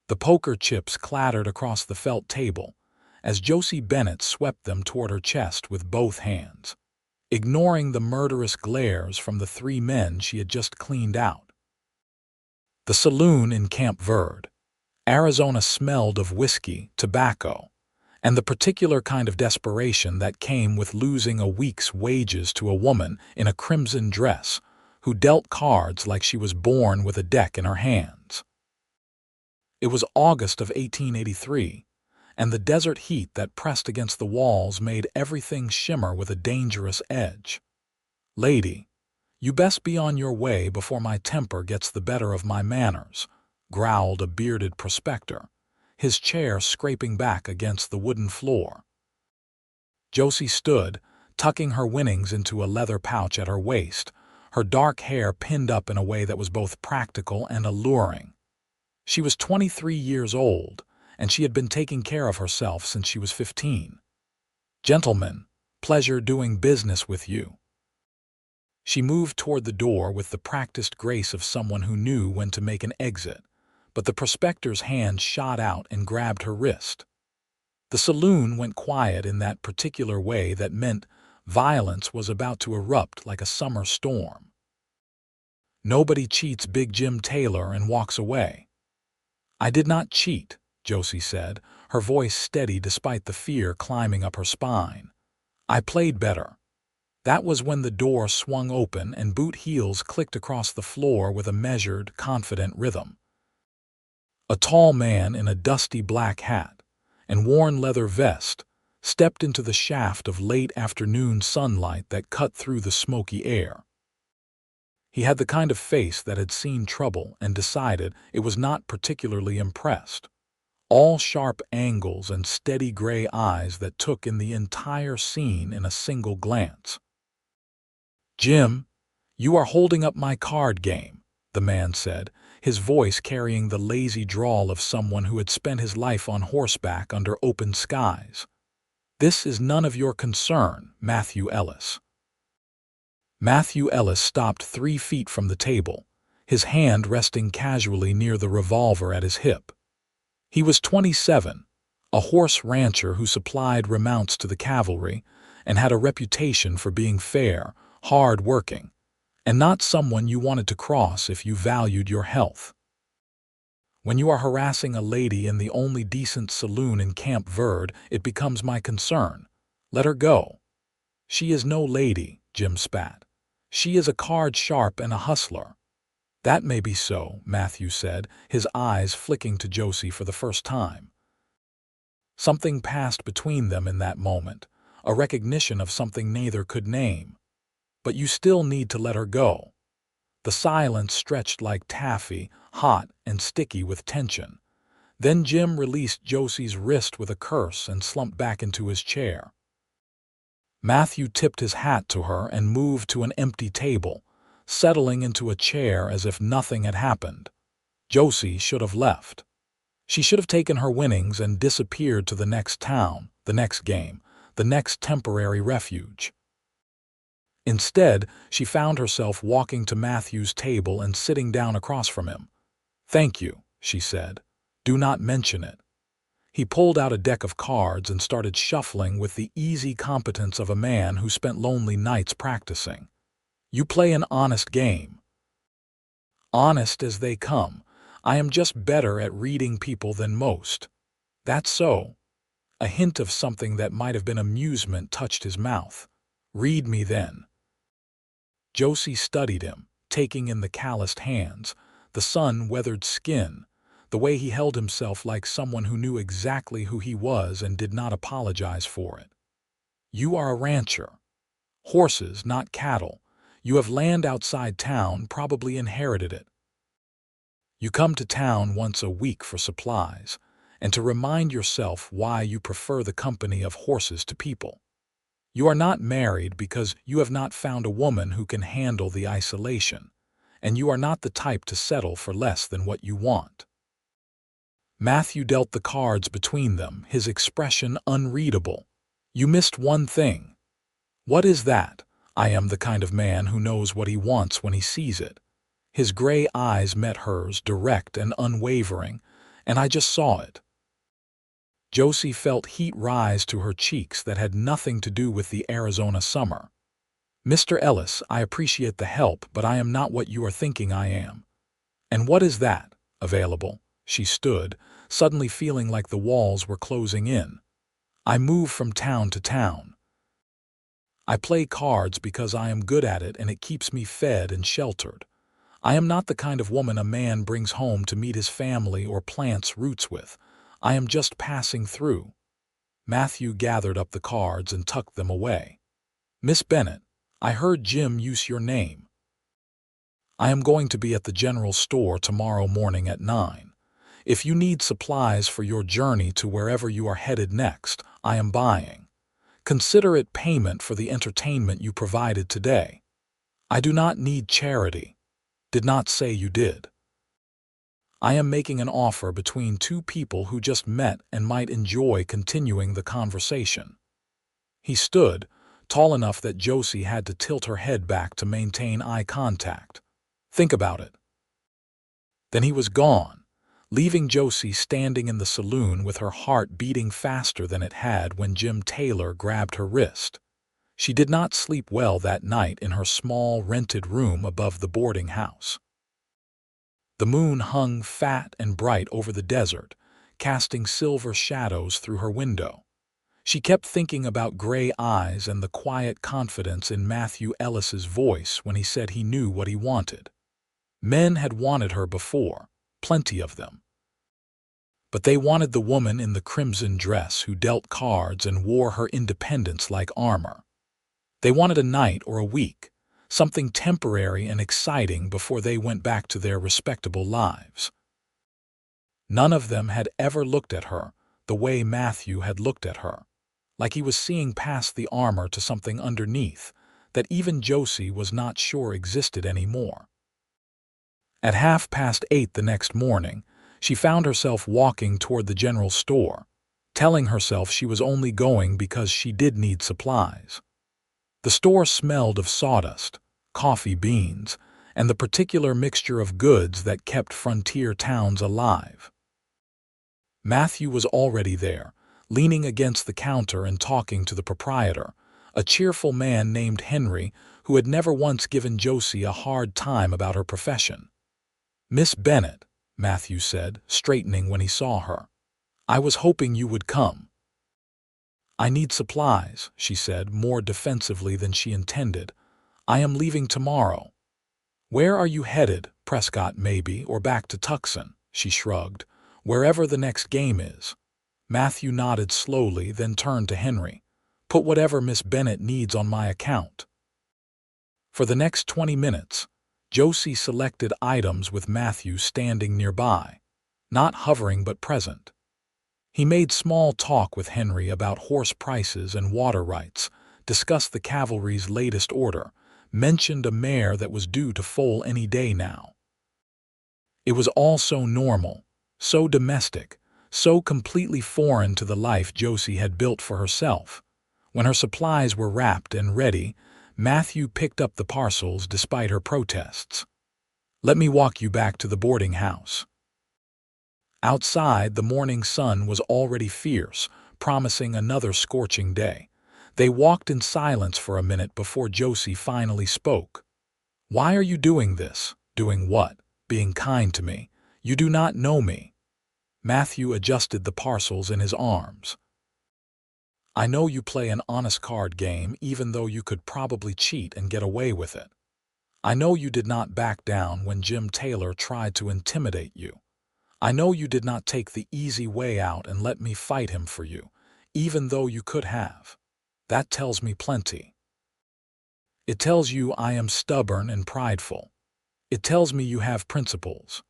The poker chips clattered across the felt table as Josie Bennett swept them toward her chest with both hands, ignoring the murderous glares from the three men she had just cleaned out. The saloon in Camp Verde, Arizona, smelled of whiskey, tobacco, and the particular kind of desperation that came with losing a week's wages to a woman in a crimson dress who dealt cards like she was born with a deck in her hands. It was August of 1883, and the desert heat that pressed against the walls made everything shimmer with a dangerous edge. "Lady, you best be on your way before my temper gets the better of my manners," growled a bearded prospector, his chair scraping back against the wooden floor. Josie stood, tucking her winnings into a leather pouch at her waist, her dark hair pinned up in a way that was both practical and alluring. She was 23 years old, and she had been taking care of herself since she was 15. "Gentlemen, pleasure doing business with you." She moved toward the door with the practiced grace of someone who knew when to make an exit, but the prospector's hand shot out and grabbed her wrist. The saloon went quiet in that particular way that meant violence was about to erupt like a summer storm. Nobody cheats Big Jim Taylor and walks away. "I did not cheat," Josie said, her voice steady despite the fear climbing up her spine. "I played better." That was when the door swung open and boot heels clicked across the floor with a measured, confident rhythm. A tall man in a dusty black hat and worn leather vest stepped into the shaft of late afternoon sunlight that cut through the smoky air. He had the kind of face that had seen trouble and decided it was not particularly impressed. All sharp angles and steady gray eyes that took in the entire scene in a single glance. "Jim, you are holding up my card game," the man said, his voice carrying the lazy drawl of someone who had spent his life on horseback under open skies. "This is none of your concern, Matthew Ellis." Matthew Ellis stopped 3 feet from the table, his hand resting casually near the revolver at his hip. He was 27, a horse rancher who supplied remounts to the cavalry and had a reputation for being fair, hard-working, and not someone you wanted to cross if you valued your health. "When you are harassing a lady in the only decent saloon in Camp Verde, it becomes my concern. Let her go." "She is no lady," Jim spat. "She is a card sharp and a hustler." "That may be so," Matthew said, his eyes flicking to Josie for the first time. Something passed between them in that moment, a recognition of something neither could name. "But you still need to let her go." The silence stretched like taffy, hot and sticky with tension. Then Jim released Josie's wrist with a curse and slumped back into his chair. Matthew tipped his hat to her and moved to an empty table, settling into a chair as if nothing had happened. Josie should have left. She should have taken her winnings and disappeared to the next town, the next game, the next temporary refuge. Instead, she found herself walking to Matthew's table and sitting down across from him. "Thank you," she said. "Do not mention it." He pulled out a deck of cards and started shuffling with the easy competence of a man who spent lonely nights practicing. "You play an honest game." "Honest as they come. I am just better at reading people than most." "That's so." A hint of something that might have been amusement touched his mouth. "Read me then." Josie studied him, taking in the calloused hands, the sun-weathered skin, the way he held himself like someone who knew exactly who he was and did not apologize for it. "You are a rancher. Horses, not cattle. You have land outside town, probably inherited it. You come to town once a week for supplies, and to remind yourself why you prefer the company of horses to people. You are not married because you have not found a woman who can handle the isolation, and you are not the type to settle for less than what you want." Matthew dealt the cards between them, his expression unreadable. "You missed one thing." "What is that?" "I am the kind of man who knows what he wants when he sees it." His gray eyes met hers, direct and unwavering, And I just saw it. Josie felt heat rise to her cheeks that had nothing to do with the Arizona summer. Mr. Ellis, I appreciate the help, but I am not what you are thinking I am. And what is that, available? She stood, suddenly feeling like the walls were closing in. I move from town to town. I play cards because I am good at it and it keeps me fed and sheltered. I am not the kind of woman a man brings home to meet his family or plants roots with. I am just passing through. Matthew gathered up the cards and tucked them away. Miss Bennett, I heard Jim use your name. I am going to be at the general store tomorrow morning at 9. If you need supplies for your journey to wherever you are headed next, I am buying. Consider it payment for the entertainment you provided today. I do not need charity. Did not say you did. I am making an offer between two people who just met and might enjoy continuing the conversation. He stood, tall enough that Josie had to tilt her head back to maintain eye contact. Think about it. Then he was gone, leaving Josie standing in the saloon with her heart beating faster than it had when Jim Taylor grabbed her wrist. She did not sleep well that night in her small rented room above the boarding house. The moon hung fat and bright over the desert, casting silver shadows through her window. She kept thinking about gray eyes and the quiet confidence in Matthew Ellis's voice when he said he knew what he wanted. Men had wanted her before, plenty of them. But they wanted the woman in the crimson dress who dealt cards and wore her independence like armor. They wanted a night or a week, something temporary and exciting before they went back to their respectable lives. None of them had ever looked at her the way Matthew had looked at her, like he was seeing past the armor to something underneath that even Josie was not sure existed anymore. At 8:30 the next morning, she found herself walking toward the general store, telling herself she was only going because she did need supplies. The store smelled of sawdust, coffee beans, and the particular mixture of goods that kept frontier towns alive. Matthew was already there, leaning against the counter and talking to the proprietor, a cheerful man named Henry who had never once given Josie a hard time about her profession. Miss Bennett, Matthew said, straightening when he saw her. I was hoping you would come. I need supplies, she said, more defensively than she intended. I am leaving tomorrow. Where are you headed? Prescott, maybe, or back to Tucson, she shrugged. Wherever the next game is. Matthew nodded slowly, then turned to Henry. Put whatever Miss Bennett needs on my account. For the next 20 minutes, Josie selected items with Matthew standing nearby, not hovering but present. He made small talk with Henry about horse prices and water rights, discussed the cavalry's latest order, mentioned a mare that was due to foal any day now. It was all so normal, so domestic, so completely foreign to the life Josie had built for herself. When her supplies were wrapped and ready, Matthew picked up the parcels despite her protests. Let me walk you back to the boarding house. Outside, the morning sun was already fierce, promising another scorching day. They walked in silence for a minute before Josie finally spoke. Why are you doing this? Doing what? Being kind to me. You do not know me. Matthew adjusted the parcels in his arms. I know you play an honest card game even though you could probably cheat and get away with it. I know you did not back down when Jim Taylor tried to intimidate you. I know you did not take the easy way out and let me fight him for you, even though you could have. That tells me plenty. It tells you I am stubborn and prideful. It tells me you have principles.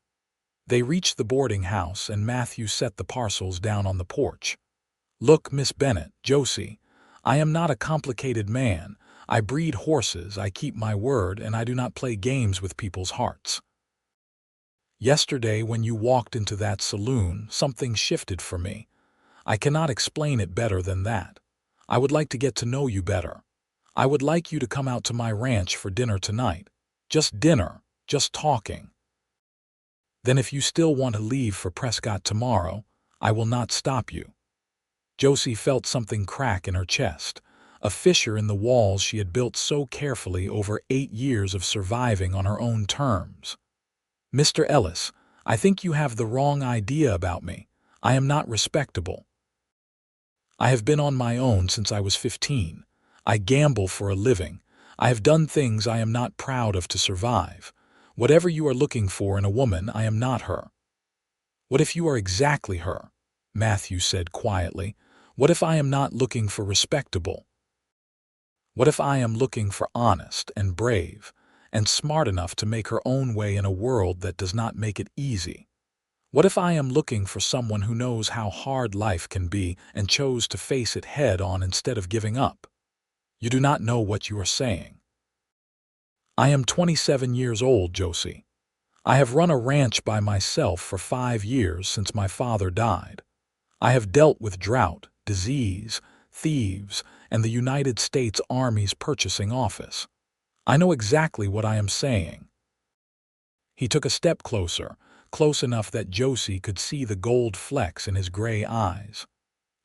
They reached the boarding house and Matthew set the parcels down on the porch. Look, Miss Bennett, Josie, I am not a complicated man. I breed horses, I keep my word, and I do not play games with people's hearts. Yesterday, when you walked into that saloon, something shifted for me. I cannot explain it better than that. I would like to get to know you better. I would like you to come out to my ranch for dinner tonight. Just dinner, just talking. Then if you still want to leave for Prescott tomorrow, I will not stop you." Josie felt something crack in her chest, a fissure in the walls she had built so carefully over 8 years of surviving on her own terms. "Mr. Ellis, I think you have the wrong idea about me. I am not respectable. I have been on my own since I was 15. I gamble for a living. I have done things I am not proud of to survive. Whatever you are looking for in a woman, I am not her." "What if you are exactly her?" Matthew said quietly. "What if I am not looking for respectable? What if I am looking for honest and brave and smart enough to make her own way in a world that does not make it easy? What if I am looking for someone who knows how hard life can be and chose to face it head on instead of giving up?" "You do not know what you are saying." "I am 27 years old, Josie. I have run a ranch by myself for 5 years since my father died. I have dealt with drought, disease, thieves, and the United States Army's purchasing office. I know exactly what I am saying." He took a step closer, close enough that Josie could see the gold flecks in his gray eyes.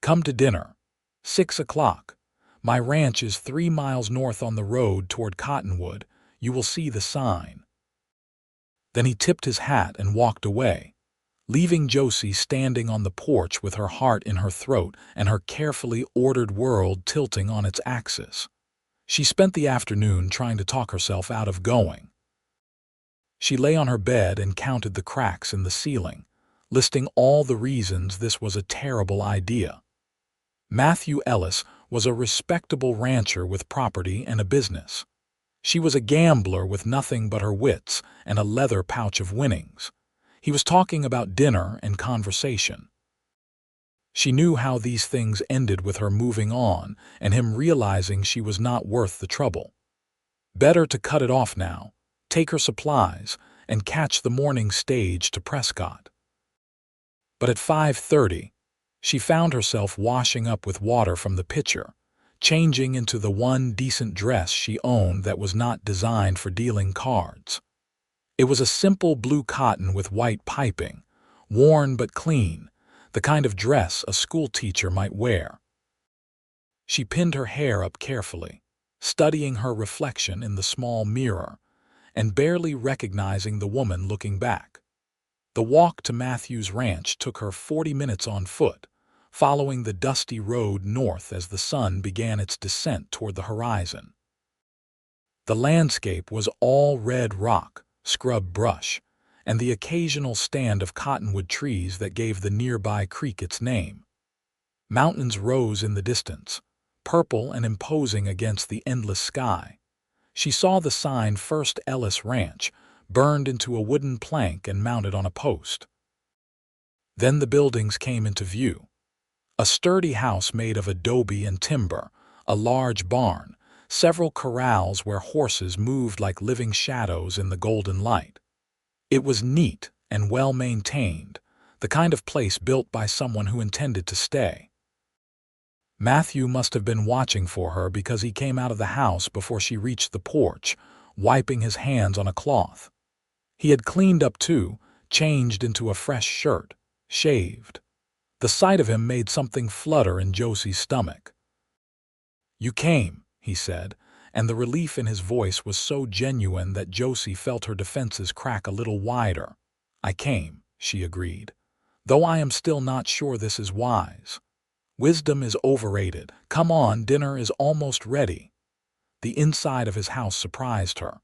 "Come to dinner. 6 o'clock. My ranch is 3 miles north on the road toward Cottonwood. You will see the sign." Then he tipped his hat and walked away, leaving Josie standing on the porch with her heart in her throat and her carefully ordered world tilting on its axis. She spent the afternoon trying to talk herself out of going. She lay on her bed and counted the cracks in the ceiling, listing all the reasons this was a terrible idea. Matthew Ellis was a respectable rancher with property and a business. She was a gambler with nothing but her wits and a leather pouch of winnings. He was talking about dinner and conversation. She knew how these things ended with her moving on and him realizing she was not worth the trouble. Better to cut it off now, take her supplies, and catch the morning stage to Prescott. But at 5:30, she found herself washing up with water from the pitcher, changing into the one decent dress she owned that was not designed for dealing cards. It was a simple blue cotton with white piping, worn but clean, the kind of dress a schoolteacher might wear. She pinned her hair up carefully, studying her reflection in the small mirror, and barely recognizing the woman looking back. The walk to Matthew's ranch took her 40 minutes on foot, following the dusty road north as the sun began its descent toward the horizon. The landscape was all red rock, scrub brush, and the occasional stand of cottonwood trees that gave the nearby creek its name. Mountains rose in the distance, purple and imposing against the endless sky. She saw the sign First Ellis Ranch, burned into a wooden plank and mounted on a post. Then the buildings came into view. A sturdy house made of adobe and timber, a large barn, several corrals where horses moved like living shadows in the golden light. It was neat and well-maintained, the kind of place built by someone who intended to stay. Matthew must have been watching for her because he came out of the house before she reached the porch, wiping his hands on a cloth. He had cleaned up too, changed into a fresh shirt, shaved. The sight of him made something flutter in Josie's stomach. "You came," he said, and the relief in his voice was so genuine that Josie felt her defenses crack a little wider. "I came," she agreed, "though I am still not sure this is wise. Wisdom is overrated. Come on, dinner is almost ready." The inside of his house surprised her.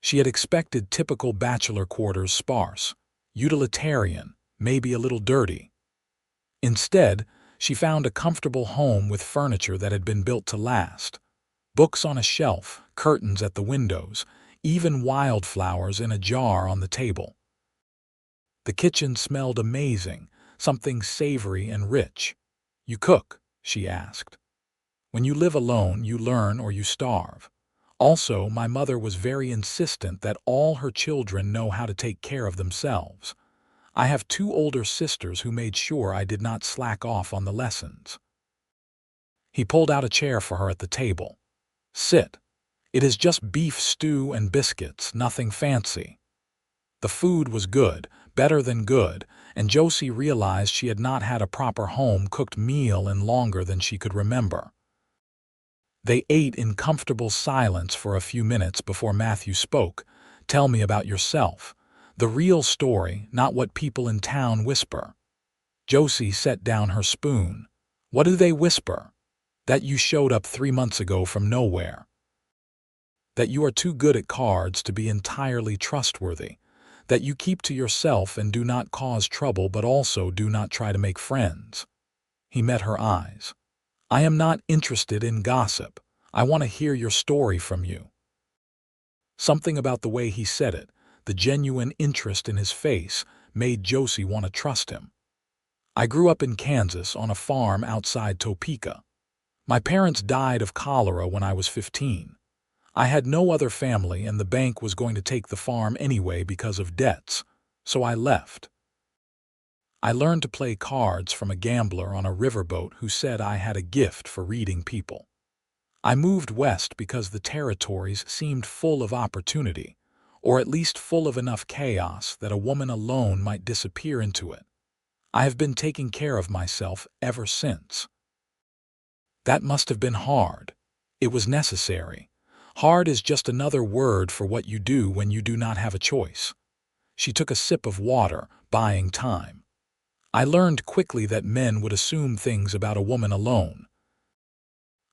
She had expected typical bachelor quarters, sparse, utilitarian, maybe a little dirty. Instead, she found a comfortable home with furniture that had been built to last. Books on a shelf, curtains at the windows, even wildflowers in a jar on the table. The kitchen smelled amazing, something savory and rich. "You cook?" she asked. "When you live alone, you learn or you starve. Also, my mother was very insistent that all her children know how to take care of themselves. I have 2 older sisters who made sure I did not slack off on the lessons." He pulled out a chair for her at the table. "Sit. It is just beef stew and biscuits, nothing fancy." The food was good, better than good, and Josie realized she had not had a proper home-cooked meal in longer than she could remember. They ate in comfortable silence for a few minutes before Matthew spoke. "Tell me about yourself. The real story, not what people in town whisper." Josie set down her spoon. "What do they whisper? That you showed up 3 months ago from nowhere. That you are too good at cards to be entirely trustworthy. That you keep to yourself and do not cause trouble but also do not try to make friends." He met her eyes. "I am not interested in gossip. I want to hear your story from you." Something about the way he said it, the genuine interest in his face, made Josie want to trust him. "I grew up in Kansas on a farm outside Topeka. My parents died of cholera when I was 15. I had no other family and the bank was going to take the farm anyway because of debts, so I left. I learned to play cards from a gambler on a riverboat who said I had a gift for reading people. I moved west because the territories seemed full of opportunity, or at least full of enough chaos that a woman alone might disappear into it. I have been taking care of myself ever since." That must have been hard. It was necessary. Hard is just another word for what you do when you do not have a choice. She took a sip of water, buying time. "I learned quickly that men would assume things about a woman alone.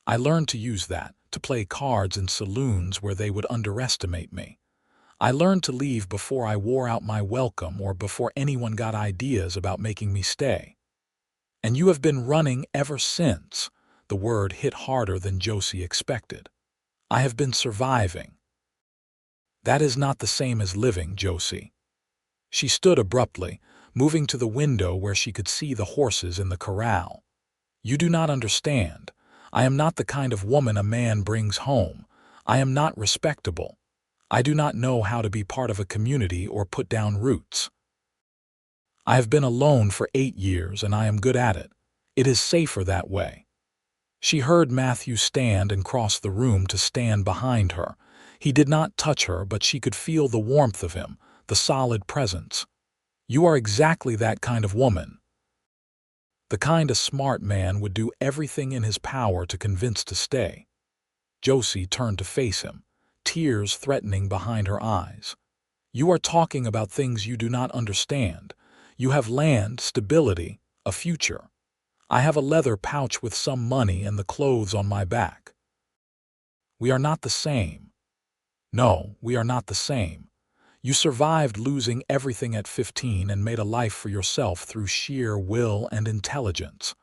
I learned to use that, to play cards in saloons where they would underestimate me. I learned to leave before I wore out my welcome or before anyone got ideas about making me stay. And you have been running ever since." The word hit harder than Josie expected. "I have been surviving." "That is not the same as living, Josie." She stood abruptly, moving to the window where she could see the horses in the corral. "You do not understand. I am not the kind of woman a man brings home. I am not respectable. I do not know how to be part of a community or put down roots. I have been alone for 8 years and I am good at it. It is safer that way." She heard Matthew stand and cross the room to stand behind her. He did not touch her, but she could feel the warmth of him, the solid presence. "You are exactly that kind of woman. The kind a smart man would do everything in his power to convince to stay." Josie turned to face him, tears threatening behind her eyes. "You are talking about things you do not understand. You have land, stability, a future. I have a leather pouch with some money and the clothes on my back. We are not the same. No, we are not the same. You survived losing everything at 15 and made a life for yourself through sheer will and intelligence.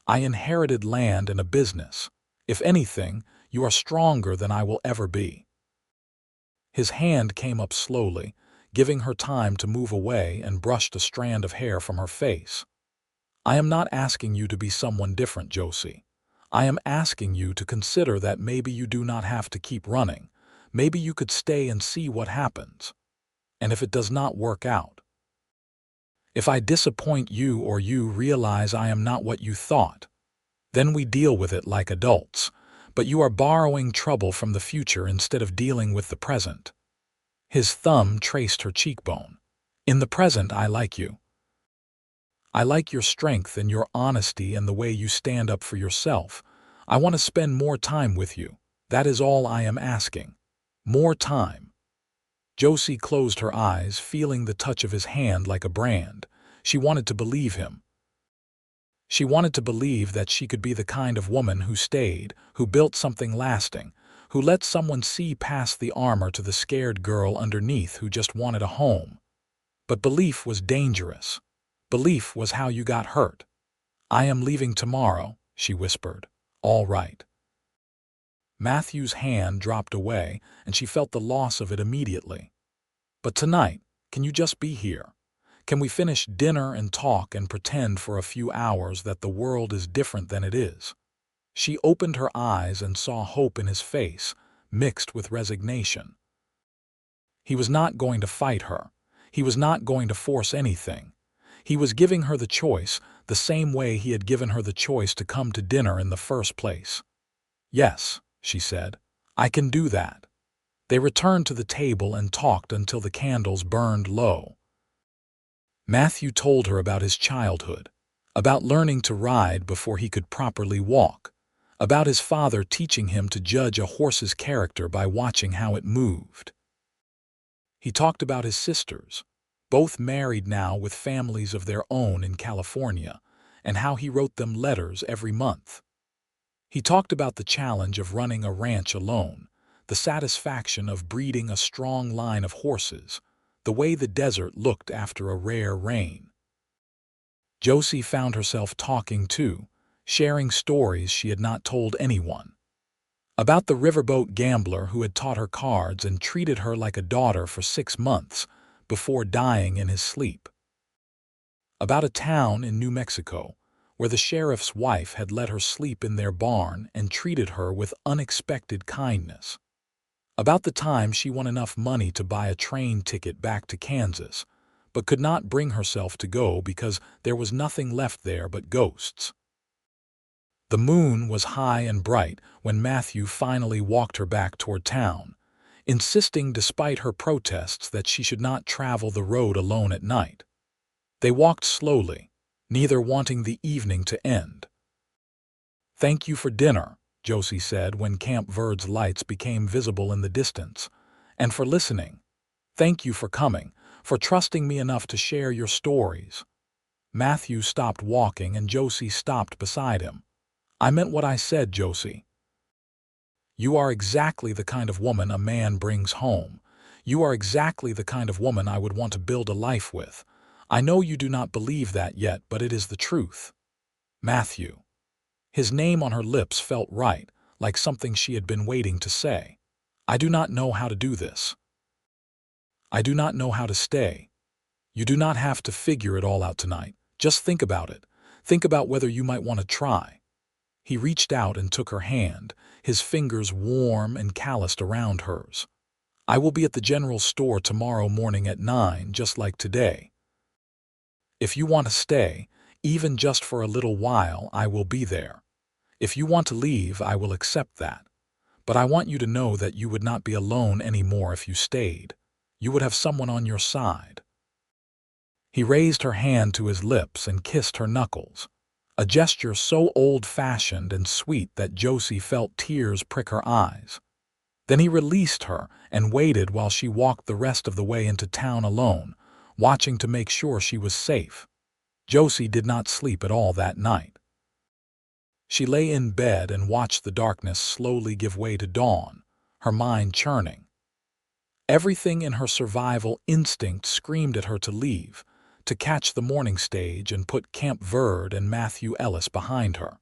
I inherited land and a business. If anything, you are stronger than I will ever be." His hand came up slowly, giving her time to move away, and brushed a strand of hair from her face. "I am not asking you to be someone different, Josie. I am asking you to consider that maybe you do not have to keep running. Maybe you could stay and see what happens. And if it does not work out, if I disappoint you or you realize I am not what you thought, then we deal with it like adults. But you are borrowing trouble from the future instead of dealing with the present." His thumb traced her cheekbone. "In the present, I like you. I like your strength and your honesty and the way you stand up for yourself. I want to spend more time with you. That is all I am asking. More time." Josie closed her eyes, feeling the touch of his hand like a brand. She wanted to believe him. She wanted to believe that she could be the kind of woman who stayed, who built something lasting, who let someone see past the armor to the scared girl underneath who just wanted a home. But belief was dangerous. Belief was how you got hurt. "I am leaving tomorrow," she whispered. "All right." Matthew's hand dropped away, and she felt the loss of it immediately. "But tonight, can you just be here? Can we finish dinner and talk and pretend for a few hours that the world is different than it is?" She opened her eyes and saw hope in his face, mixed with resignation. He was not going to fight her. He was not going to force anything. He was giving her the choice, the same way he had given her the choice to come to dinner in the first place. "Yes," she said, "I can do that. They returned to the table and talked until the candles burned low. Matthew told her about his childhood, about learning to ride before he could properly walk, about his father teaching him to judge a horse's character by watching how it moved. He talked about his sisters, both married now with families of their own in California, and how he wrote them letters every month. He talked about the challenge of running a ranch alone, the satisfaction of breeding a strong line of horses, the way the desert looked after a rare rain. Josie found herself talking too, sharing stories she had not told anyone. About the riverboat gambler who had taught her cards and treated her like a daughter for 6 months before dying in his sleep. About a town in New Mexico where the sheriff's wife had let her sleep in their barn and treated her with unexpected kindness. About the time she won enough money to buy a train ticket back to Kansas, but could not bring herself to go because there was nothing left there but ghosts. The moon was high and bright when Matthew finally walked her back toward town, insisting despite her protests that she should not travel the road alone at night. They walked slowly, neither wanting the evening to end. "Thank you for dinner," Josie said when Camp Verde's lights became visible in the distance, "and for listening. Thank you for coming, for trusting me enough to share your stories." Matthew stopped walking and Josie stopped beside him. "I meant what I said, Josie. You are exactly the kind of woman a man brings home. You are exactly the kind of woman I would want to build a life with. I know you do not believe that yet, but it is the truth." Matthew. His name on her lips felt right, like something she had been waiting to say. "I do not know how to do this. I do not know how to stay. You do not have to figure it all out tonight. Just think about it. Think about whether you might want to try." He reached out and took her hand, his fingers warm and calloused around hers. "I will be at the general store tomorrow morning at 9, just like today. If you want to stay, even just for a little while, I will be there. If you want to leave, I will accept that. But I want you to know that you would not be alone anymore if you stayed. You would have someone on your side." He raised her hand to his lips and kissed her knuckles, a gesture so old-fashioned and sweet that Josie felt tears prick her eyes. Then he released her and waited while she walked the rest of the way into town alone, watching to make sure she was safe. Josie did not sleep at all that night. She lay in bed and watched the darkness slowly give way to dawn, her mind churning. Everything in her survival instinct screamed at her to leave, to catch the morning stage and put Camp Verde and Matthew Ellis behind her.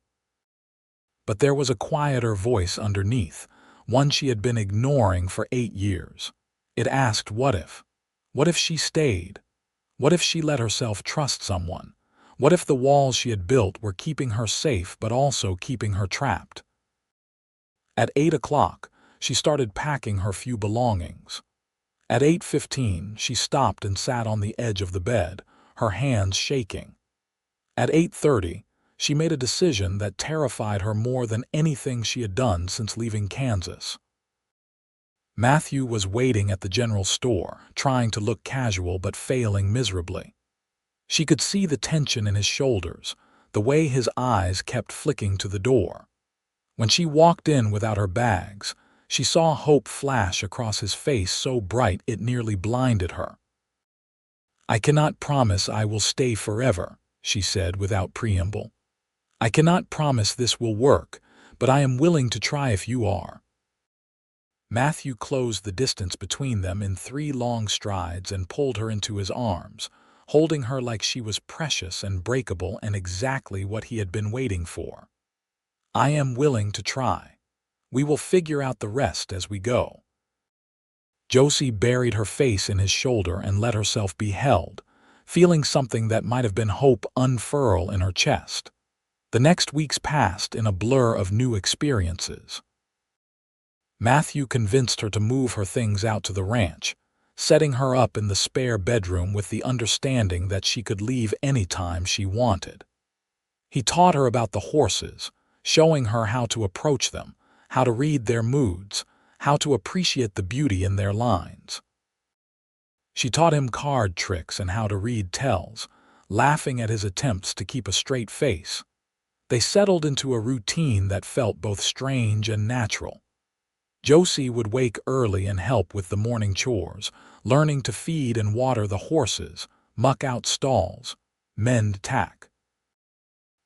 But there was a quieter voice underneath, one she had been ignoring for 8 years. It asked, what if? What if she stayed? What if she let herself trust someone? What if the walls she had built were keeping her safe but also keeping her trapped? At 8 o'clock, she started packing her few belongings. At 8:15, she stopped and sat on the edge of the bed, her hands shaking. At 8:30, she made a decision that terrified her more than anything she had done since leaving Kansas. Matthew was waiting at the general store, trying to look casual but failing miserably. She could see the tension in his shoulders, the way his eyes kept flicking to the door. When she walked in without her bags, she saw hope flash across his face so bright it nearly blinded her. "I cannot promise I will stay forever," she said without preamble. "I cannot promise this will work, but I am willing to try if you are." Matthew closed the distance between them in 3 long strides and pulled her into his arms, holding her like she was precious and breakable and exactly what he had been waiting for. "I am willing to try. We will figure out the rest as we go." Josie buried her face in his shoulder and let herself be held, feeling something that might have been hope unfurl in her chest. The next weeks passed in a blur of new experiences. Matthew convinced her to move her things out to the ranch, setting her up in the spare bedroom with the understanding that she could leave any time she wanted. He taught her about the horses, showing her how to approach them, how to read their moods, how to appreciate the beauty in their lines. She taught him card tricks and how to read tells, laughing at his attempts to keep a straight face. They settled into a routine that felt both strange and natural. Josie would wake early and help with the morning chores, learning to feed and water the horses, muck out stalls, mend tack.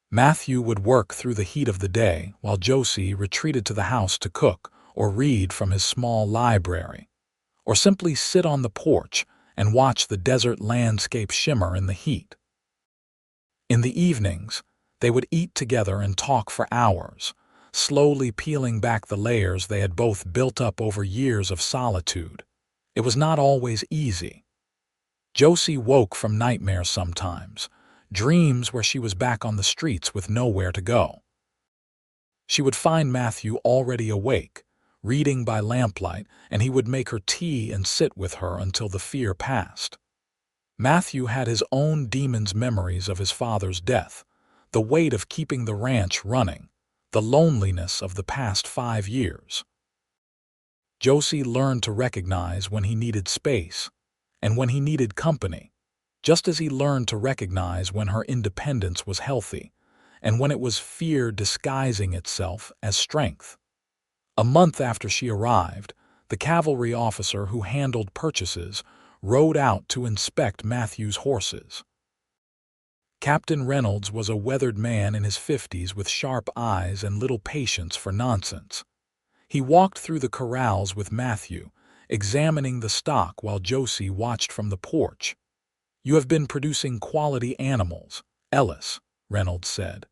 Matthew would work through the heat of the day while Josie retreated to the house to cook or read from his small library, or simply sit on the porch and watch the desert landscape shimmer in the heat. In the evenings, they would eat together and talk for hours, slowly peeling back the layers they had both built up over years of solitude. It was not always easy. Josie woke from nightmares sometimes, dreams where she was back on the streets with nowhere to go. She would find Matthew already awake, reading by lamplight, and he would make her tea and sit with her until the fear passed. Matthew had his own demons' memories of his father's death, the weight of keeping the ranch running, the loneliness of the past 5 years. Josie learned to recognize when he needed space and when he needed company, just as he learned to recognize when her independence was healthy and when it was fear disguising itself as strength. A month after she arrived, the cavalry officer who handled purchases rode out to inspect Matthew's horses. Captain Reynolds was a weathered man in his 50s with sharp eyes and little patience for nonsense. He walked through the corrals with Matthew, examining the stock while Josie watched from the porch. "You have been producing quality animals, Ellis," Reynolds said.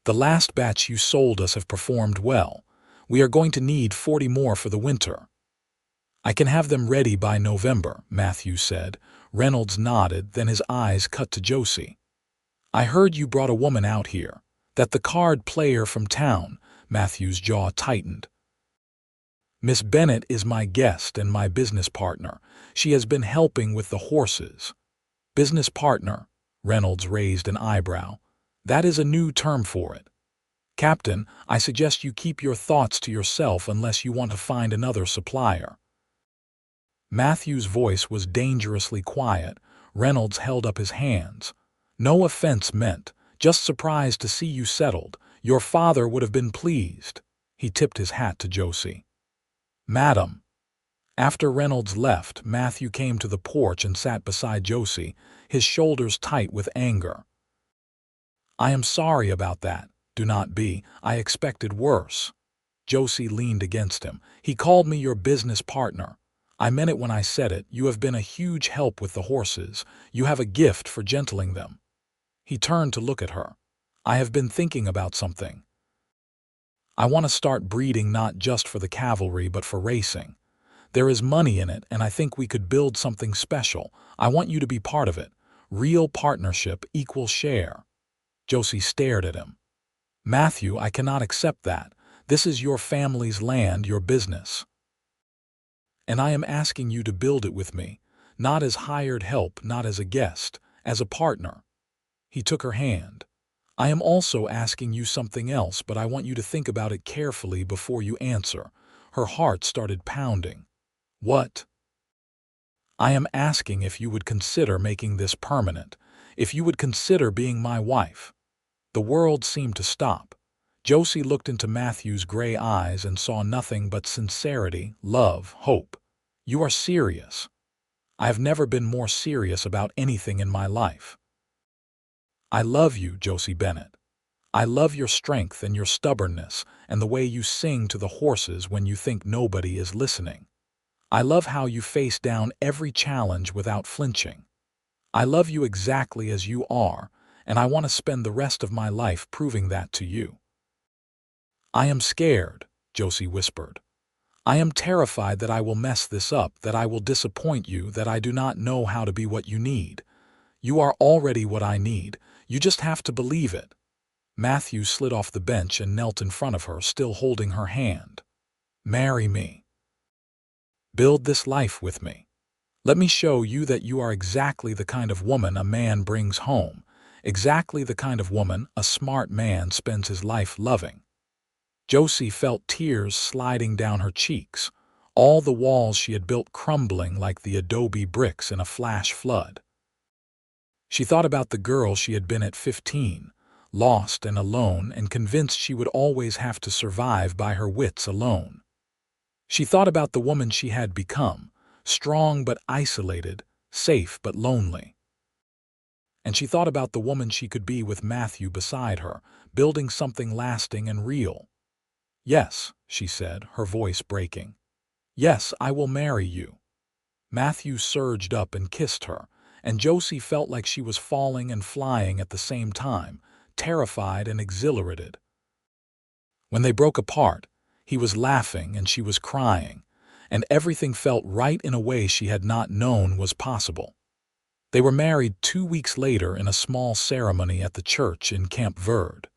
"The last batch you sold us have performed well. We are going to need 40 more for the winter." "I can have them ready by November," Matthew said. Reynolds nodded, then his eyes cut to Josie. "I heard you brought a woman out here. That the card player from town." Matthew's jaw tightened. "Miss Bennett is my guest and my business partner. She has been helping with the horses." "Business partner?" Reynolds raised an eyebrow. "That is a new term for it. Captain, I suggest you keep your thoughts to yourself unless you want to find another supplier." Matthew's voice was dangerously quiet. Reynolds held up his hands. "No offense meant, just surprised to see you settled. Your father would have been pleased." He tipped his hat to Josie. "Madam." After Reynolds left, Matthew came to the porch and sat beside Josie, his shoulders tight with anger. "I am sorry about that. Do not be. I expected worse." Josie leaned against him. "He called me your business partner. I meant it when I said it. You have been a huge help with the horses. You have a gift for gentling them." He turned to look at her. "I have been thinking about something. I want to start breeding not just for the cavalry but for racing. There is money in it, and I think we could build something special. I want you to be part of it. Real partnership, equal share." Josie stared at him. "Matthew, I cannot accept that. This is your family's land, your business. And I am asking you to build it with me, not as hired help, not as a guest, as a partner." He took her hand. "I am also asking you something else, but I want you to think about it carefully before you answer." Her heart started pounding. "What?" "I am asking if you would consider making this permanent, if you would consider being my wife." The world seemed to stop. Josie looked into Matthew's gray eyes and saw nothing but sincerity, love, hope. "You are serious." "I have never been more serious about anything in my life." "I love you, Josie Bennett. I love your strength and your stubbornness and the way you sing to the horses when you think nobody is listening. I love how you face down every challenge without flinching. I love you exactly as you are, and I want to spend the rest of my life proving that to you." "I am scared," Josie whispered. "I am terrified that I will mess this up, that I will disappoint you, that I do not know how to be what you need. You are already what I need. You just have to believe it." Matthew slid off the bench and knelt in front of her, still holding her hand. "Marry me. Build this life with me. Let me show you that you are exactly the kind of woman a man brings home, exactly the kind of woman a smart man spends his life loving." Josie felt tears sliding down her cheeks, all the walls she had built crumbling like the adobe bricks in a flash flood. She thought about the girl she had been at 15, lost and alone and convinced she would always have to survive by her wits alone. She thought about the woman she had become, strong but isolated, safe but lonely. And she thought about the woman she could be with Matthew beside her, building something lasting and real. "Yes," she said, her voice breaking. "Yes, I will marry you." Matthew surged up and kissed her, and Josie felt like she was falling and flying at the same time, terrified and exhilarated. When they broke apart, he was laughing and she was crying, and everything felt right in a way she had not known was possible. They were married 2 weeks later in a small ceremony at the church in Camp Verde.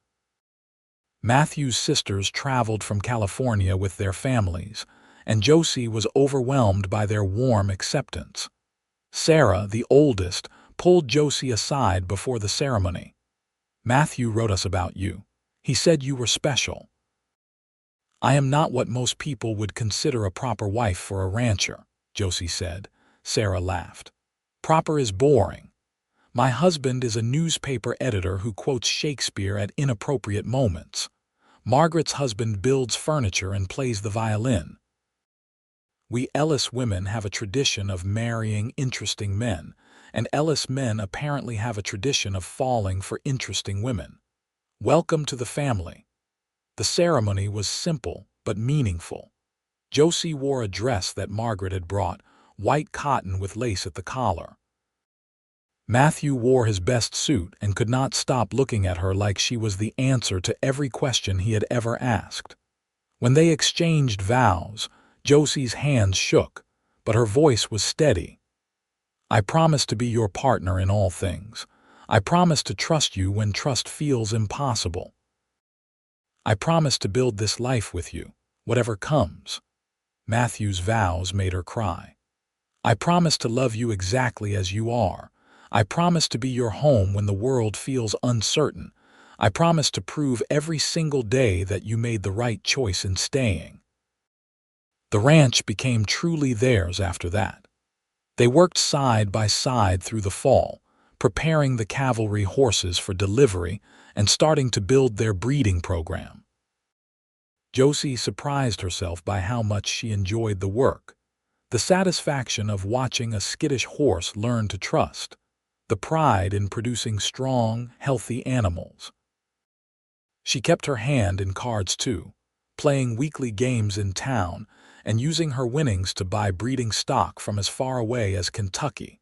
Matthew's sisters traveled from California with their families, and Josie was overwhelmed by their warm acceptance. Sarah, the oldest, pulled Josie aside before the ceremony. "Matthew wrote us about you. He said you were special." "I am not what most people would consider a proper wife for a rancher," Josie said. Sarah laughed. "Proper is boring. My husband is a newspaper editor who quotes Shakespeare at inappropriate moments. Margaret's husband builds furniture and plays the violin. We Ellis women have a tradition of marrying interesting men, and Ellis men apparently have a tradition of falling for interesting women. Welcome to the family." The ceremony was simple but meaningful. Josie wore a dress that Margaret had brought, white cotton with lace at the collar. Matthew wore his best suit and could not stop looking at her like she was the answer to every question he had ever asked. When they exchanged vows, Josie's hands shook, but her voice was steady. "I promise to be your partner in all things. I promise to trust you when trust feels impossible. I promise to build this life with you, whatever comes." Matthew's vows made her cry. "I promise to love you exactly as you are. I promise to be your home when the world feels uncertain. I promise to prove every single day that you made the right choice in staying." The ranch became truly theirs after that. They worked side by side through the fall, preparing the cavalry horses for delivery and starting to build their breeding program. Josie surprised herself by how much she enjoyed the work. The satisfaction of watching a skittish horse learn to trust. The pride in producing strong, healthy animals. She kept her hand in cards too, playing weekly games in town and using her winnings to buy breeding stock from as far away as Kentucky.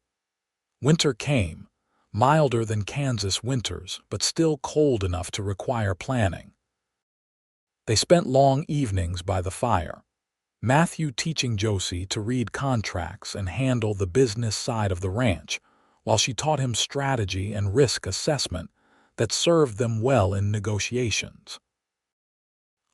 Winter came, milder than Kansas winters, but still cold enough to require planning. They spent long evenings by the fire, Matthew teaching Josie to read contracts and handle the business side of the ranch, while she taught him strategy and risk assessment that served them well in negotiations.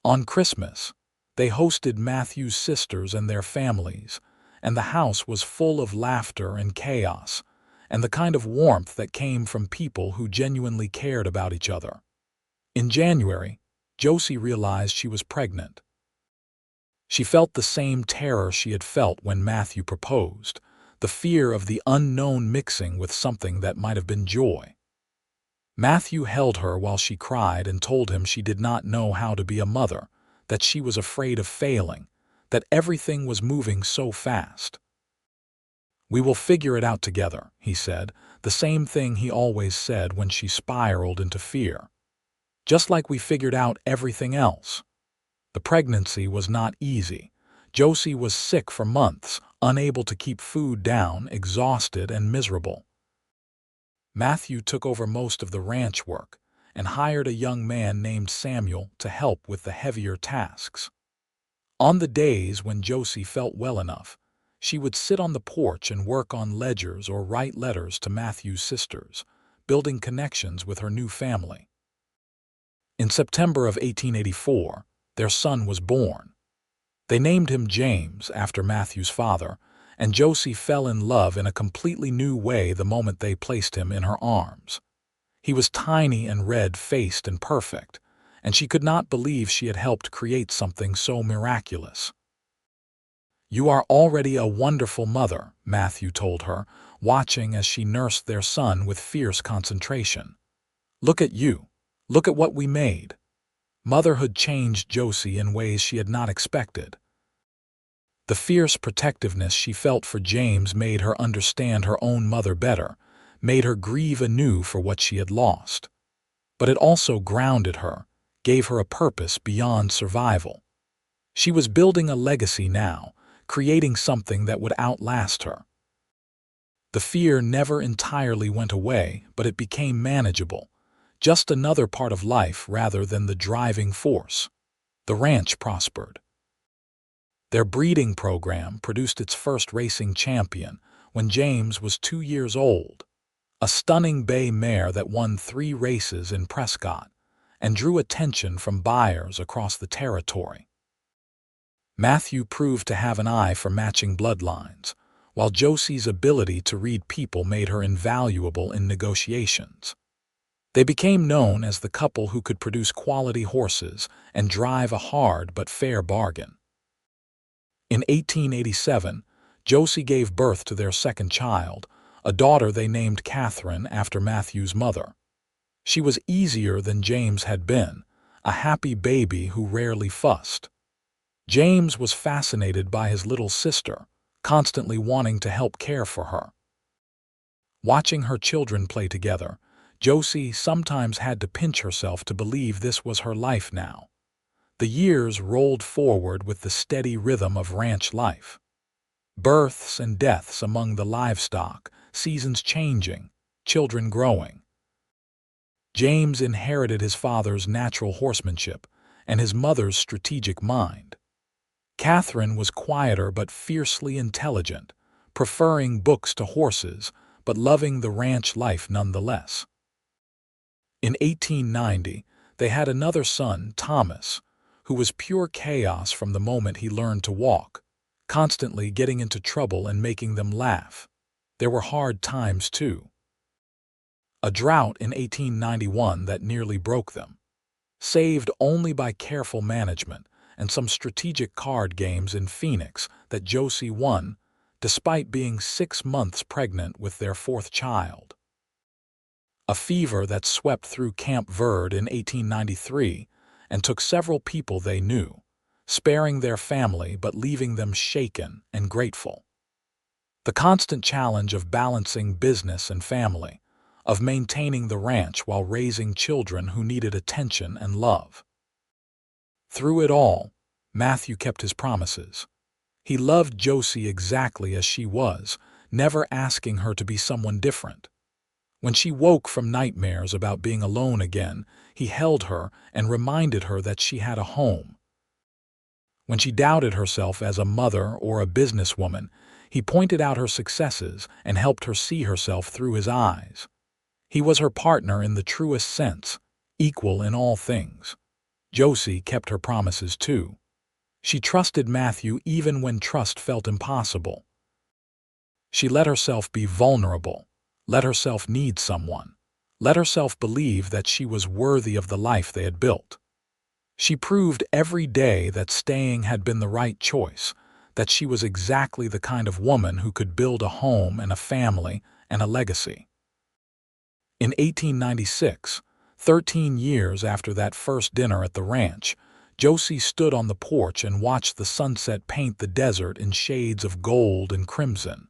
On Christmas, they hosted Matthew's sisters and their families, and the house was full of laughter and chaos, and the kind of warmth that came from people who genuinely cared about each other. In January, Josie realized she was pregnant. She felt the same terror she had felt when Matthew proposed, the fear of the unknown mixing with something that might have been joy. Matthew held her while she cried and told him she did not know how to be a mother, that she was afraid of failing, that everything was moving so fast. "We will figure it out together," he said, the same thing he always said when she spiraled into fear. "Just like we figured out everything else." The pregnancy was not easy. Josie was sick for months, unable to keep food down, exhausted and miserable. Matthew took over most of the ranch work and hired a young man named Samuel to help with the heavier tasks. On the days when Josie felt well enough, she would sit on the porch and work on ledgers or write letters to Matthew's sisters, building connections with her new family. In September of 1884, their son was born. They named him James after Matthew's father, and Josie fell in love in a completely new way the moment they placed him in her arms. He was tiny and red-faced and perfect, and she could not believe she had helped create something so miraculous. "You are already a wonderful mother," Matthew told her, watching as she nursed their son with fierce concentration. "Look at you. Look at what we made." Motherhood changed Josie in ways she had not expected. The fierce protectiveness she felt for James made her understand her own mother better, made her grieve anew for what she had lost. But it also grounded her, gave her a purpose beyond survival. She was building a legacy now, creating something that would outlast her. The fear never entirely went away, but it became manageable, just another part of life rather than the driving force. The ranch prospered. Their breeding program produced its first racing champion when James was 2 years old, a stunning bay mare that won 3 races in Prescott and drew attention from buyers across the territory. Matthew proved to have an eye for matching bloodlines, while Josie's ability to read people made her invaluable in negotiations. They became known as the couple who could produce quality horses and drive a hard but fair bargain. In 1887, Josie gave birth to their second child, a daughter they named Catherine after Matthew's mother. She was easier than James had been, a happy baby who rarely fussed. James was fascinated by his little sister, constantly wanting to help care for her. Watching her children play together, Josie sometimes had to pinch herself to believe this was her life now. The years rolled forward with the steady rhythm of ranch life. Births and deaths among the livestock, seasons changing, children growing. James inherited his father's natural horsemanship and his mother's strategic mind. Catherine was quieter but fiercely intelligent, preferring books to horses, but loving the ranch life nonetheless. In 1890, they had another son, Thomas, who was pure chaos from the moment he learned to walk, constantly getting into trouble and making them laugh. There were hard times, too. A drought in 1891 that nearly broke them, saved only by careful management and some strategic card games in Phoenix that Josie won, despite being 6 months pregnant with their 4th child. A fever that swept through Camp Verde in 1893 and took several people they knew, sparing their family but leaving them shaken and grateful. The constant challenge of balancing business and family, of maintaining the ranch while raising children who needed attention and love. Through it all, Matthew kept his promises. He loved Josie exactly as she was, never asking her to be someone different. When she woke from nightmares about being alone again, he held her and reminded her that she had a home. When she doubted herself as a mother or a businesswoman, he pointed out her successes and helped her see herself through his eyes. He was her partner in the truest sense, equal in all things. Josie kept her promises too. She trusted Matthew even when trust felt impossible. She let herself be vulnerable, let herself need someone, let herself believe that she was worthy of the life they had built. She proved every day that staying had been the right choice, that she was exactly the kind of woman who could build a home and a family and a legacy. In 1896, 13 years after that first dinner at the ranch, Josie stood on the porch and watched the sunset paint the desert in shades of gold and crimson.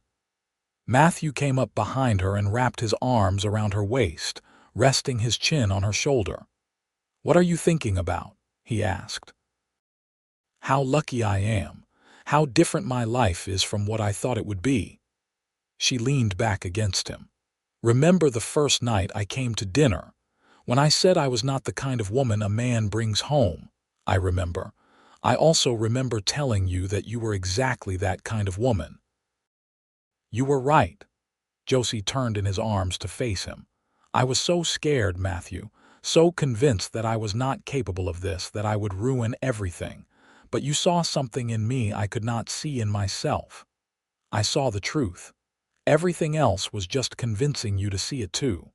Matthew came up behind her and wrapped his arms around her waist, resting his chin on her shoulder. "What are you thinking about?" he asked. "How lucky I am. How different my life is from what I thought it would be." She leaned back against him. "Remember the first night I came to dinner, when I said I was not the kind of woman a man brings home? I remember. I also remember telling you that you were exactly that kind of woman." "You were right." Josie turned in his arms to face him. "I was so scared, Matthew, so convinced that I was not capable of this, that I would ruin everything. But you saw something in me I could not see in myself. I saw the truth. Everything else was just convincing you to see it too."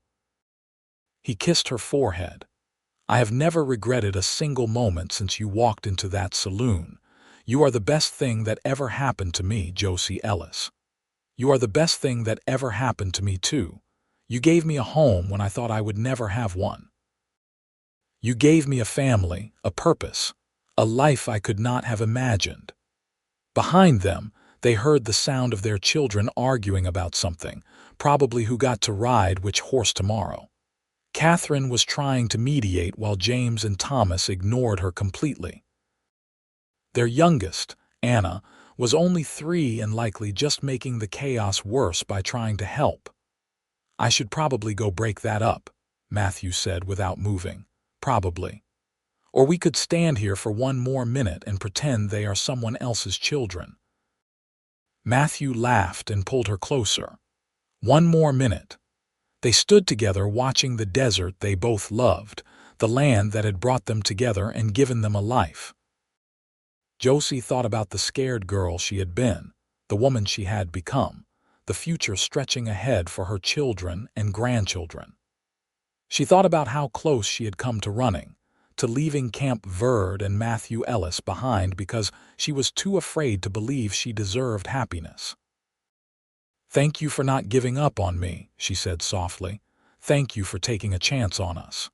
He kissed her forehead. I have never regretted a single moment since you walked into that saloon. You are the best thing that ever happened to me, Josie Ellis. You are the best thing that ever happened to me, too. You gave me a home when I thought I would never have one. You gave me a family, a purpose, a life I could not have imagined. Behind them, they heard the sound of their children arguing about something, probably who got to ride which horse tomorrow. Catherine was trying to mediate while James and Thomas ignored her completely. Their youngest, Anna, was only 3 and likely just making the chaos worse by trying to help. I should probably go break that up, Matthew said without moving. Probably. Or we could stand here for one more minute and pretend they are someone else's children. Matthew laughed and pulled her closer. One more minute. They stood together watching the desert they both loved, the land that had brought them together and given them a life. Josie thought about the scared girl she had been, the woman she had become, the future stretching ahead for her children and grandchildren. She thought about how close she had come to running, to leaving Camp Verde and Matthew Ellis behind because she was too afraid to believe she deserved happiness. "Thank you for not giving up on me," she said softly. "Thank you for taking a chance on us."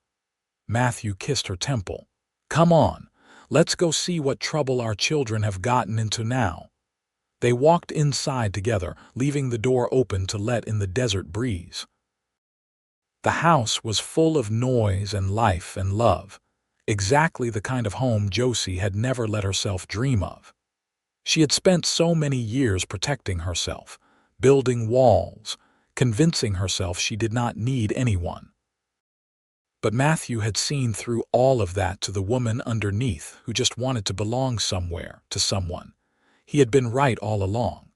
Matthew kissed her temple. "Come on, let's go see what trouble our children have gotten into now." They walked inside together, leaving the door open to let in the desert breeze. The house was full of noise and life and love, exactly the kind of home Josie had never let herself dream of. She had spent so many years protecting herself, building walls, convincing herself she did not need anyone. But Matthew had seen through all of that to the woman underneath who just wanted to belong somewhere, to someone. He had been right all along.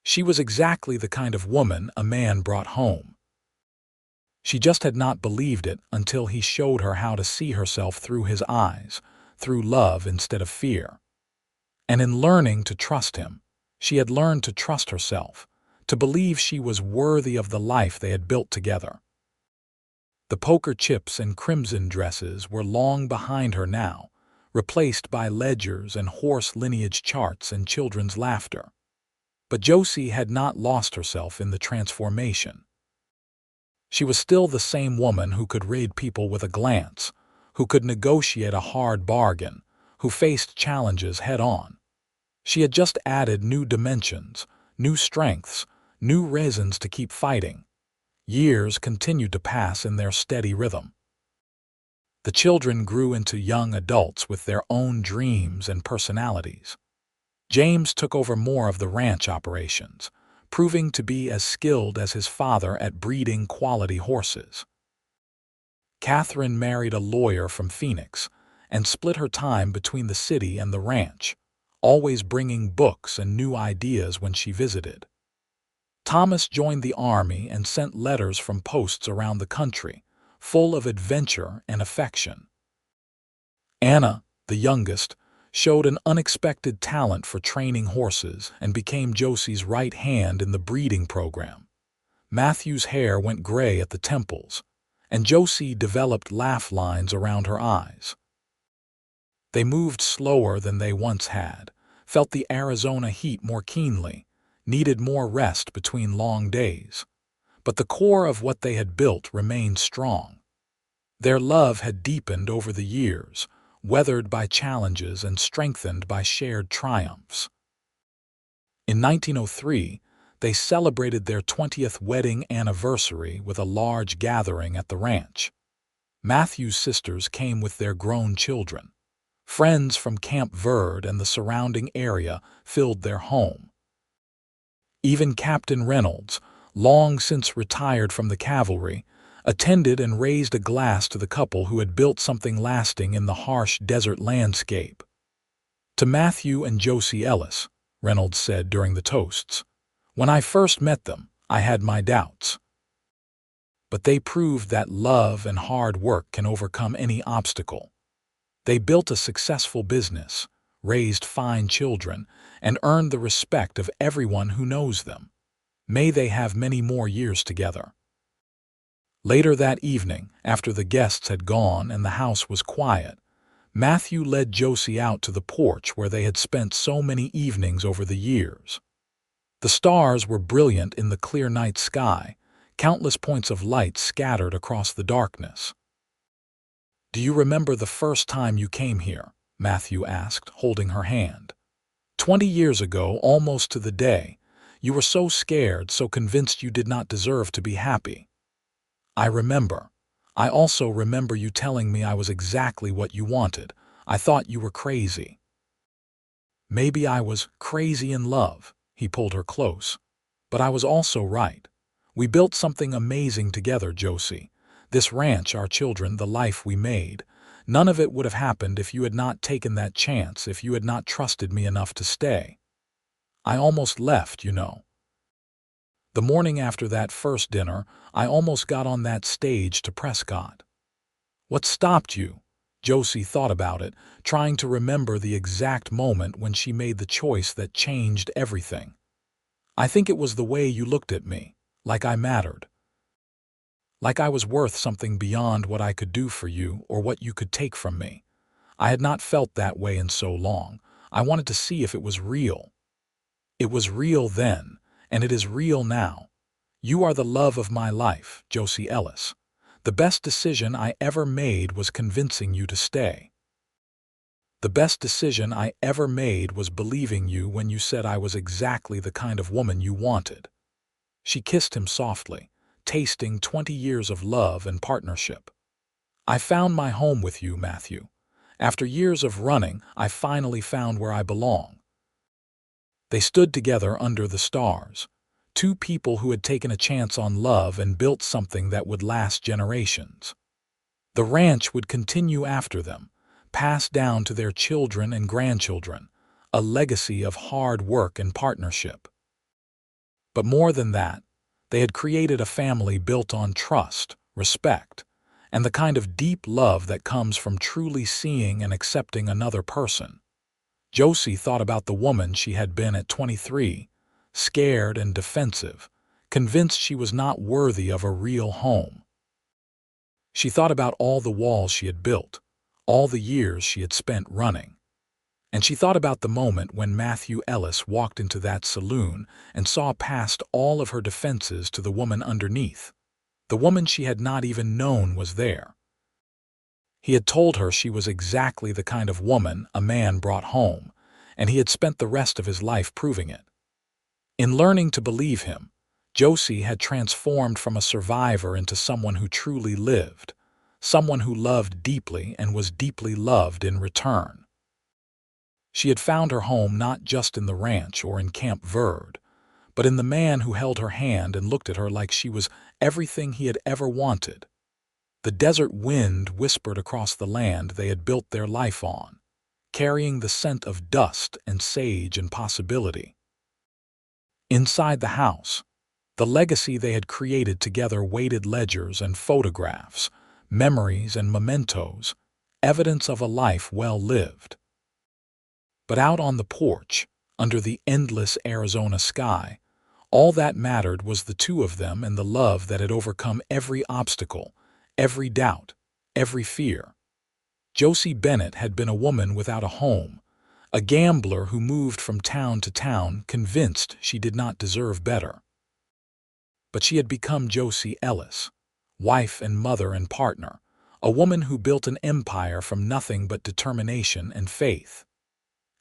She was exactly the kind of woman a man brought home. She just had not believed it until he showed her how to see herself through his eyes, through love instead of fear. And in learning to trust him, she had learned to trust herself, to believe she was worthy of the life they had built together. The poker chips and crimson dresses were long behind her now, replaced by ledgers and horse lineage charts and children's laughter. But Josie had not lost herself in the transformation. She was still the same woman who could read people with a glance, who could negotiate a hard bargain, who faced challenges head-on. She had just added new dimensions, new strengths, new reasons to keep fighting. Years continued to pass in their steady rhythm. The children grew into young adults with their own dreams and personalities. James took over more of the ranch operations, proving to be as skilled as his father at breeding quality horses. Catherine married a lawyer from Phoenix and split her time between the city and the ranch, always bringing books and new ideas when she visited. Thomas joined the army and sent letters from posts around the country, full of adventure and affection. Anna, the youngest, showed an unexpected talent for training horses and became Josie's right hand in the breeding program. Matthew's hair went gray at the temples, and Josie developed laugh lines around her eyes. They moved slower than they once had, felt the Arizona heat more keenly, needed more rest between long days. But the core of what they had built remained strong. Their love had deepened over the years, weathered by challenges and strengthened by shared triumphs. In 1903, they celebrated their 20th wedding anniversary with a large gathering at the ranch. Matthew's sisters came with their grown children. Friends from Camp Verde and the surrounding area filled their home. Even Captain Reynolds, long since retired from the cavalry, attended and raised a glass to the couple who had built something lasting in the harsh desert landscape. "To Matthew and Josie Ellis," Reynolds said during the toasts, "when I first met them, I had my doubts. But they proved that love and hard work can overcome any obstacle. They built a successful business, raised fine children, and earned the respect of everyone who knows them. May they have many more years together." Later that evening, after the guests had gone and the house was quiet, Matthew led Josie out to the porch where they had spent so many evenings over the years. The stars were brilliant in the clear night sky, countless points of light scattered across the darkness. "Do you remember the first time you came here?" Matthew asked, holding her hand. 20 years ago, almost to the day, you were so scared, so convinced you did not deserve to be happy. "I remember. I also remember you telling me I was exactly what you wanted. I thought you were crazy." "Maybe I was crazy in love," he pulled her close. "But I was also right. We built something amazing together, Josie. This ranch, our children, the life we made. None of it would have happened if you had not taken that chance, if you had not trusted me enough to stay. I almost left, you know. The morning after that first dinner, I almost got on that stage to Prescott." "What stopped you?" Josie thought about it, trying to remember the exact moment when she made the choice that changed everything. "I think it was the way you looked at me, like I mattered. Like I was worth something beyond what I could do for you or what you could take from me. I had not felt that way in so long. I wanted to see if it was real. It was real then, and it is real now. You are the love of my life, Josie Ellis. The best decision I ever made was convincing you to stay. The best decision I ever made was believing you when you said I was exactly the kind of woman you wanted." She kissed him softly, tasting 20 years of love and partnership. "I found my home with you, Matthew. After years of running, I finally found where I belong." They stood together under the stars, two people who had taken a chance on love and built something that would last generations. The ranch would continue after them, passed down to their children and grandchildren, a legacy of hard work and partnership. But more than that, they had created a family built on trust, respect, and the kind of deep love that comes from truly seeing and accepting another person. Josie thought about the woman she had been at 23, scared and defensive, convinced she was not worthy of a real home. She thought about all the walls she had built, all the years she had spent running. And she thought about the moment when Matthew Ellis walked into that saloon and saw past all of her defenses to the woman underneath, the woman she had not even known was there. He had told her she was exactly the kind of woman a man brought home, and he had spent the rest of his life proving it. In learning to believe him, Josie had transformed from a survivor into someone who truly lived, someone who loved deeply and was deeply loved in return. She had found her home not just in the ranch or in Camp Verde, but in the man who held her hand and looked at her like she was everything he had ever wanted. The desert wind whispered across the land they had built their life on, carrying the scent of dust and sage and possibility. Inside the house, the legacy they had created together waited ledgers and photographs, memories and mementos, evidence of a life well lived. But out on the porch, under the endless Arizona sky, all that mattered was the two of them and the love that had overcome every obstacle, every doubt, every fear. Josie Bennett had been a woman without a home, a gambler who moved from town to town convinced she did not deserve better. But she had become Josie Ellis, wife and mother and partner, a woman who built an empire from nothing but determination and faith.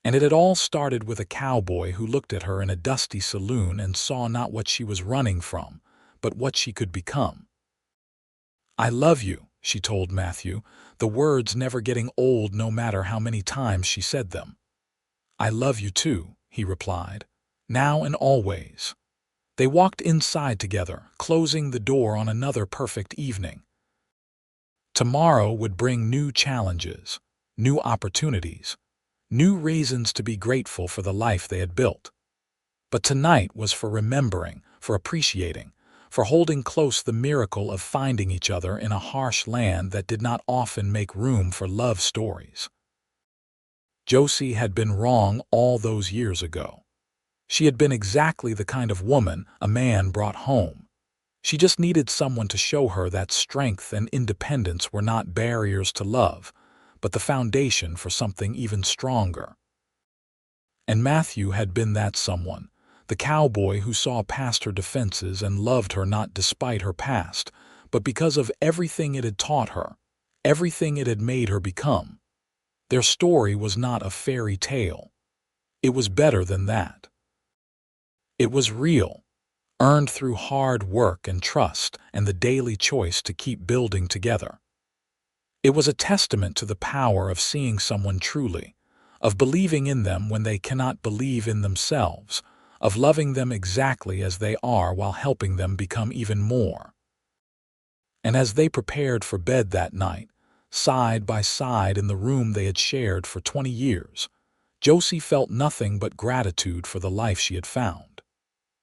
And it had all started with a cowboy who looked at her in a dusty saloon and saw not what she was running from, but what she could become. "I love you," she told Matthew, the words never getting old no matter how many times she said them. "I love you too," he replied, "now and always." They walked inside together, closing the door on another perfect evening. Tomorrow would bring new challenges, new opportunities, new reasons to be grateful for the life they had built. But tonight was for remembering, for appreciating, for holding close the miracle of finding each other in a harsh land that did not often make room for love stories. Josie had been wrong all those years ago. She had been exactly the kind of woman a man brought home, She just needed someone to show her that strength and independence were not barriers to love, but the foundation for something even stronger. And Matthew had been that someone, the cowboy who saw past her defenses and loved her not despite her past, but because of everything it had taught her, everything it had made her become. Their story was not a fairy tale. It was better than that. It was real, earned through hard work and trust and the daily choice to keep building together. It was a testament to the power of seeing someone truly, of believing in them when they cannot believe in themselves, of loving them exactly as they are while helping them become even more. And as they prepared for bed that night, side by side in the room they had shared for 20 years, Josie felt nothing but gratitude for the life she had found.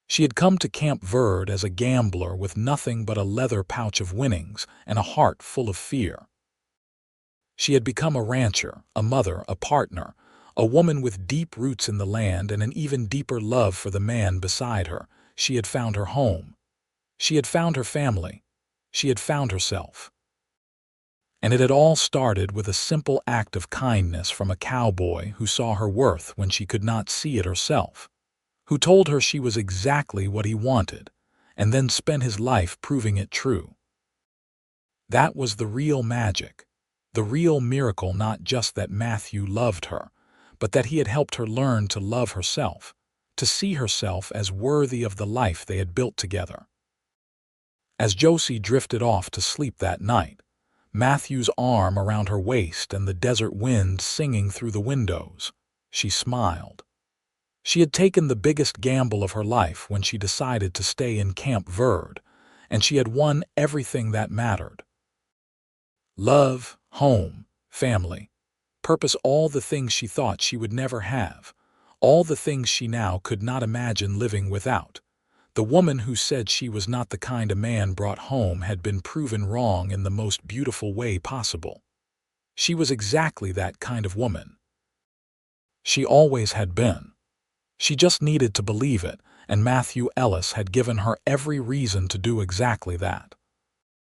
She had come to Camp Verde as a gambler with nothing but a leather pouch of winnings and a heart full of fear. She had become a rancher, a mother, a partner, a woman with deep roots in the land and an even deeper love for the man beside her. She had found her home. She had found her family. She had found herself. And it had all started with a simple act of kindness from a cowboy who saw her worth when she could not see it herself, who told her she was exactly what he wanted, and then spent his life proving it true. That was the real magic, the real miracle, not just that Matthew loved her, but that he had helped her learn to love herself, to see herself as worthy of the life they had built together. As Josie drifted off to sleep that night, Matthew's arm around her waist and the desert wind singing through the windows, she smiled. She had taken the biggest gamble of her life when she decided to stay in Camp Verde, and she had won everything that mattered. Love, home, family, purpose, all the things she thought she would never have, all the things she now could not imagine living without. The woman who said she was not the kind a man brought home had been proven wrong in the most beautiful way possible. She was exactly that kind of woman. She always had been. She just needed to believe it, and Matthew Ellis had given her every reason to do exactly that.